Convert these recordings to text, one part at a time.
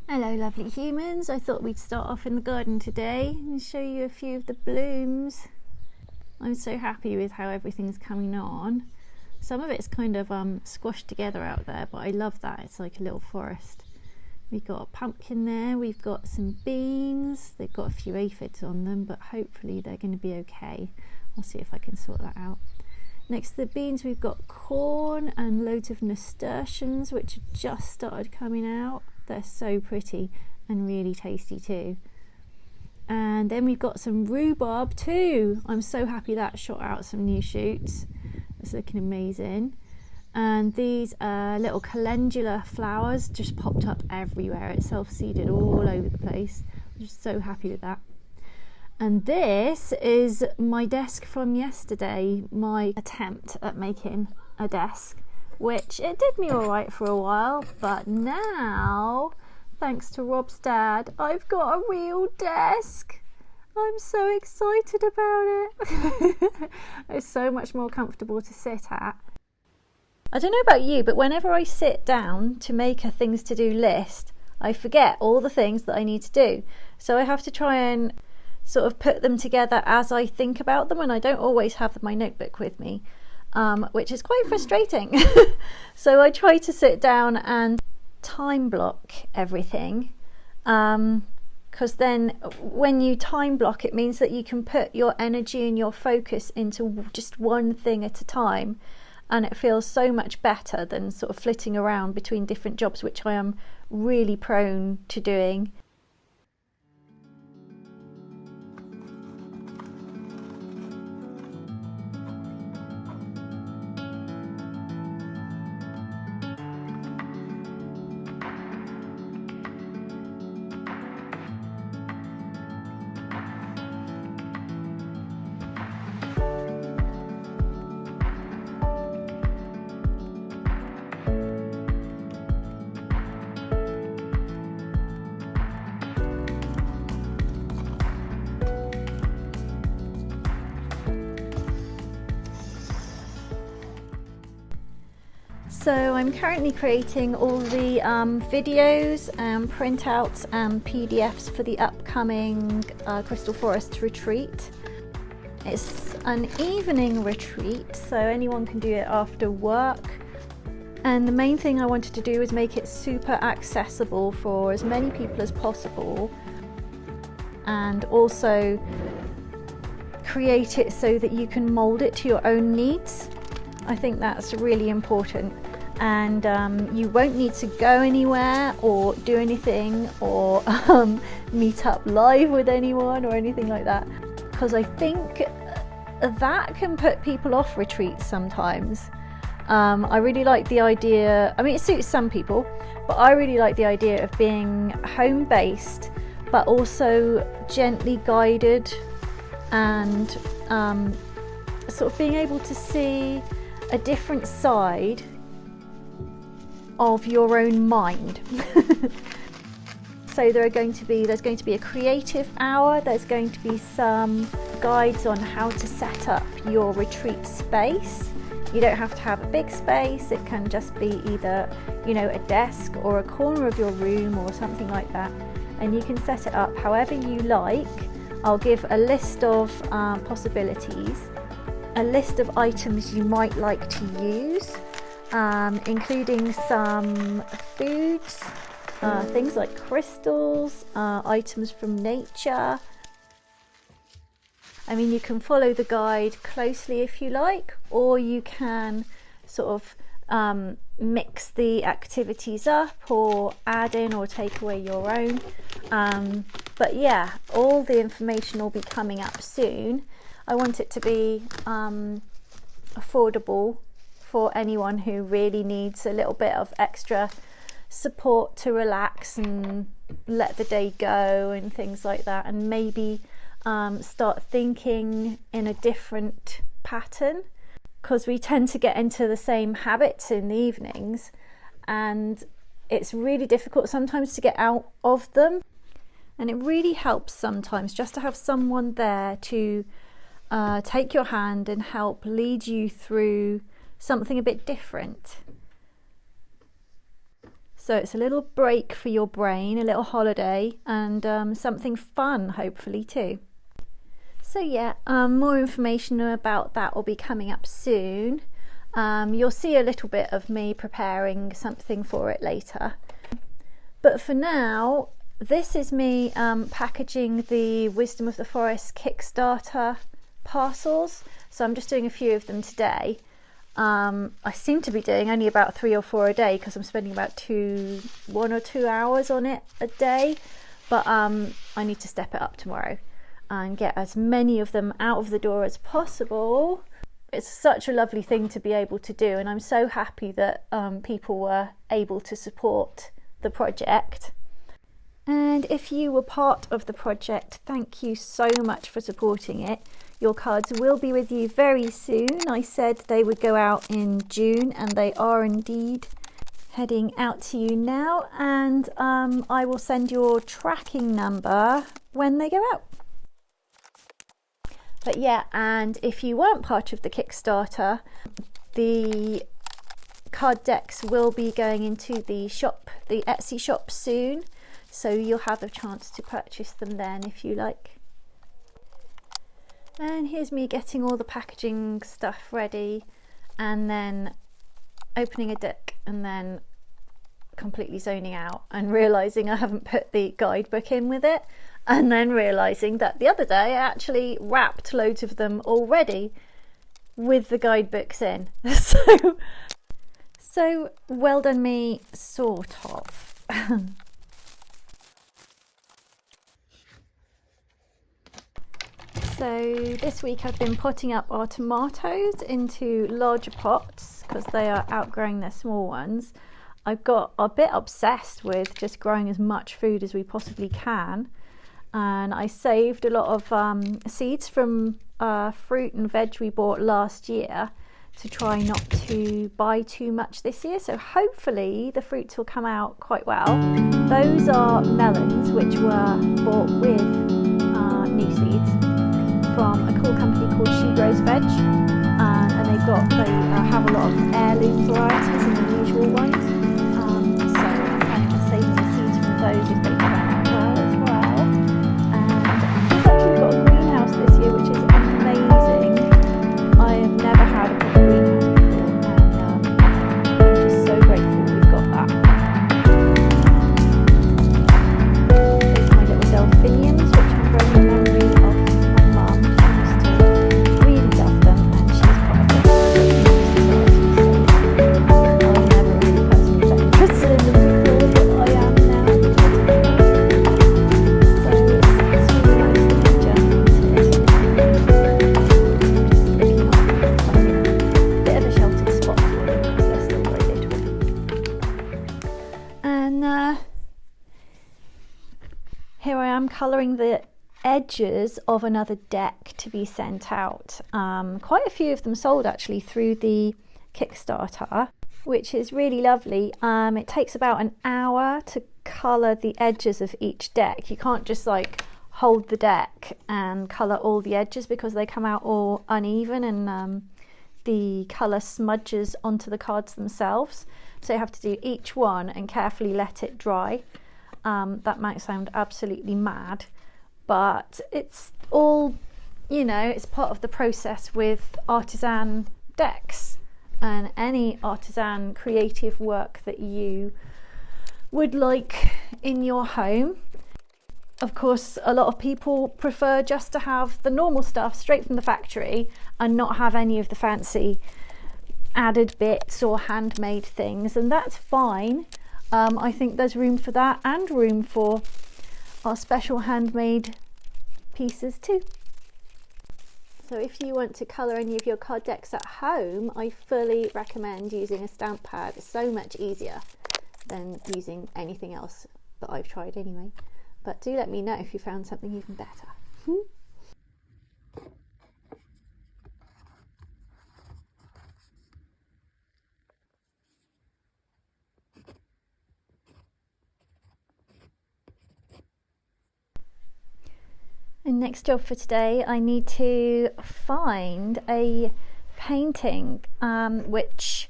Hello lovely humans, I thought we'd start off in the garden today and show you a few of the blooms. I'm so happy with how everything's coming on. Some of it's kind of squashed together out there, but I love that, it's like a little forest. We've got a pumpkin there, we've got some beans, they've got a few aphids on them, but hopefully they're going to be okay. I'll see if I can sort that out. Next to the beans we've got corn and loads of nasturtiums which have just started coming out. They're so pretty and really tasty too. And then we've got some rhubarb too. I'm so happy that shot out some new shoots. It's looking amazing. And these little calendula flowers just popped up everywhere. It's self-seeded all over the place. I'm just so happy with that. And this is my desk from yesterday, my attempt at making a desk, which it did me all right for a while, but now, thanks to Rob's dad, I've got a real desk. I'm so excited about it. It's so much more comfortable to sit at. I don't know about you, but whenever I sit down to make a things to do list, I forget all the things that I need to do. So I have to try and sort of put them together as I think about them, and I don't always have my notebook with me. Which is quite frustrating. So I try to sit down and time block everything, because then when you time block, it means that you can put your energy and your focus into just one thing at a time, and it feels so much better than sort of flitting around between different jobs, which I am really prone to doing. So I'm currently creating all the videos and printouts and PDFs for the upcoming Crystal Forest retreat. It's an evening retreat, so anyone can do it after work. And the main thing I wanted to do is make it super accessible for as many people as possible, and also create it so that you can mold it to your own needs. I think that's really important. And you won't need to go anywhere or do anything or meet up live with anyone or anything like that, because I think that can put people off retreats sometimes. I really like the idea, I mean it suits some people, but I really like the idea of being home-based but also gently guided, and sort of being able to see a different side of your own mind. So there's going to be a creative hour, there's going to be some guides on how to set up your retreat space. You don't have to have a big space, it can just be either, you know, a desk or a corner of your room or something like that, and you can set it up however you like. I'll give a list of possibilities, a list of items you might like to use, including some foods, things like crystals, items from nature. I mean, you can follow the guide closely if you like, or you can sort of mix the activities up or add in or take away your own. But yeah, all the information will be coming up soon. I want it to be affordable for anyone who really needs a little bit of extra support to relax and let the day go and things like that, and maybe start thinking in a different pattern, because we tend to get into the same habits in the evenings and it's really difficult sometimes to get out of them, and it really helps sometimes just to have someone there to take your hand and help lead you through something a bit different. So it's a little break for your brain, a little holiday, and something fun hopefully too. So yeah, more information about that will be coming up soon. You'll see a little bit of me preparing something for it later. But for now, this is me packaging the Wisdom of the Forest Kickstarter parcels. So I'm just doing a few of them today. I seem to be doing only about 3 or 4 a day because I'm spending about 1 or 2 hours on it a day. But I need to step it up tomorrow and get as many of them out of the door as possible. It's such a lovely thing to be able to do, and I'm so happy that people were able to support the project. And if you were part of the project, thank you so much for supporting it. Your cards will be with you very soon. I said they would go out in June, and they are indeed heading out to you now, and I will send your tracking number when they go out. But yeah, and if you weren't part of the Kickstarter, the card decks will be going into the shop, the Etsy shop soon, so you'll have a chance to purchase them then if you like. And here's me getting all the packaging stuff ready, and then opening a deck and then completely zoning out and realising I haven't put the guidebook in with it, and then realising that the other day I actually wrapped loads of them already with the guidebooks in. So well done me, sort of. So this week I've been potting up our tomatoes into larger pots because they are outgrowing their small ones. I've got a bit obsessed with just growing as much food as we possibly can, and I saved a lot of seeds from fruit and veg we bought last year to try not to buy too much this year, so hopefully the fruits will come out quite well. Those are melons which were bought with new seeds from a cool company called She Grows Veg, and they have a lot of heirloom varieties and the usual ones. So I'm planning on saving the seeds from those if they turn out well as well. And I've actually got a greenhouse this year, which is amazing. I have never had a proper greenhouse before, and I'm just so grateful we've got that. There's my little delphiniums, which I'm growing in memory of my mum. She used to really love them, and she's part of the I've never really personally been interested in them before, but I am now. So it's really nice that they've germinated. A bit of a sheltered spot for them because they're still very little. And here I am colouring the edges of another deck to be sent out. Quite a few of them sold actually through the Kickstarter, which is really lovely. It takes about an hour to colour the edges of each deck. You can't just like hold the deck and colour all the edges because they come out all uneven, and the colour smudges onto the cards themselves. So you have to do each one and carefully let it dry. That might sound absolutely mad, but it's all, you know, it's part of the process with artisan decks and any artisan creative work that you would like in your home. Of course, a lot of people prefer just to have the normal stuff straight from the factory and not have any of the fancy added bits or handmade things, and that's fine. I think there's room for that and room for our special handmade pieces too. So if you want to colour any of your card decks at home, I fully recommend using a stamp pad. It's so much easier than using anything else that I've tried anyway. But do let me know if you found something even better. And next job for today, I need to find a painting which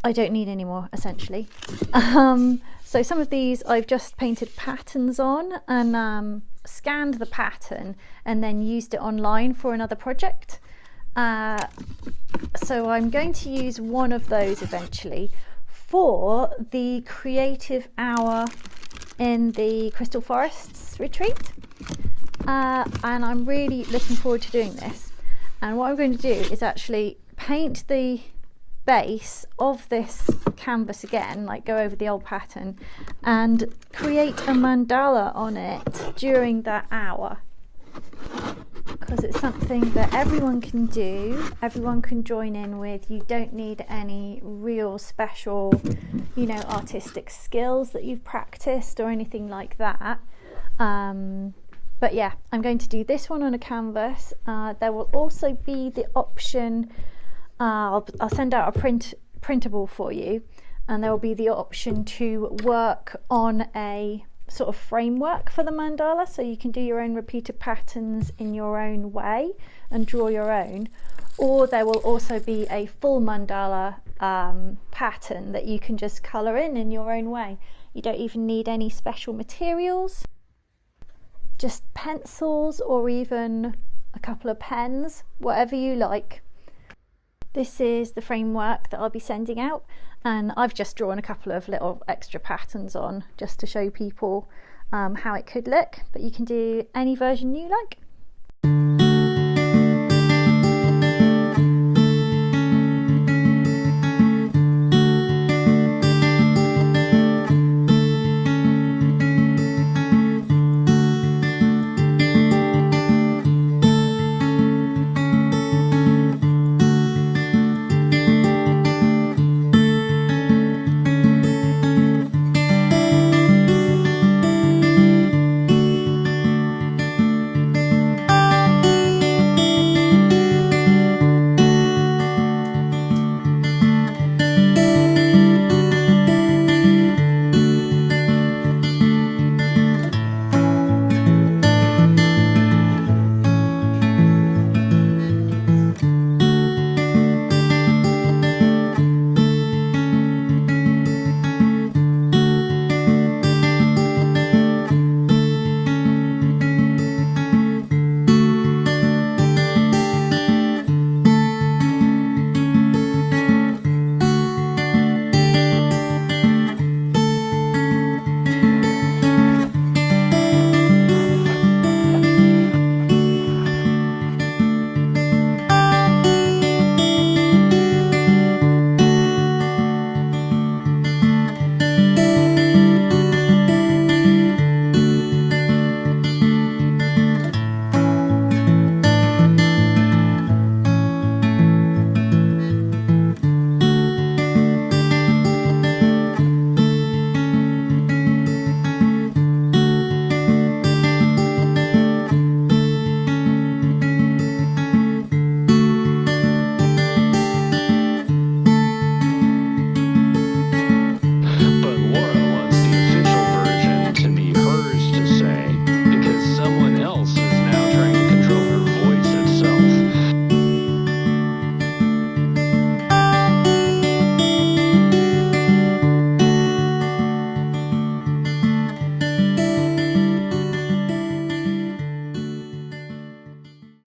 I don't need any more, essentially. So some of these I've just painted patterns on and scanned the pattern and then used it online for another project. So I'm going to use one of those eventually for the creative hour in the Crystal Forests retreat. And I'm really looking forward to doing this. And what I'm going to do is actually paint the base of this canvas again, like go over the old pattern and create a mandala on it during that hour, because it's something that everyone can do, everyone can join in with. You don't need any real special, you know, artistic skills that you've practiced or anything like that. But yeah, I'm going to do this one on a canvas. There will also be the option, I'll send out a printable for you, and there will be the option to work on a sort of framework for the mandala, so you can do your own repeated patterns in your own way and draw your own. Or there will also be a full mandala pattern that you can just colour in your own way. You don't even need any special materials, just pencils or even a couple of pens, whatever you like. This is the framework that I'll be sending out, and I've just drawn a couple of little extra patterns on just to show people how it could look, but you can do any version you like.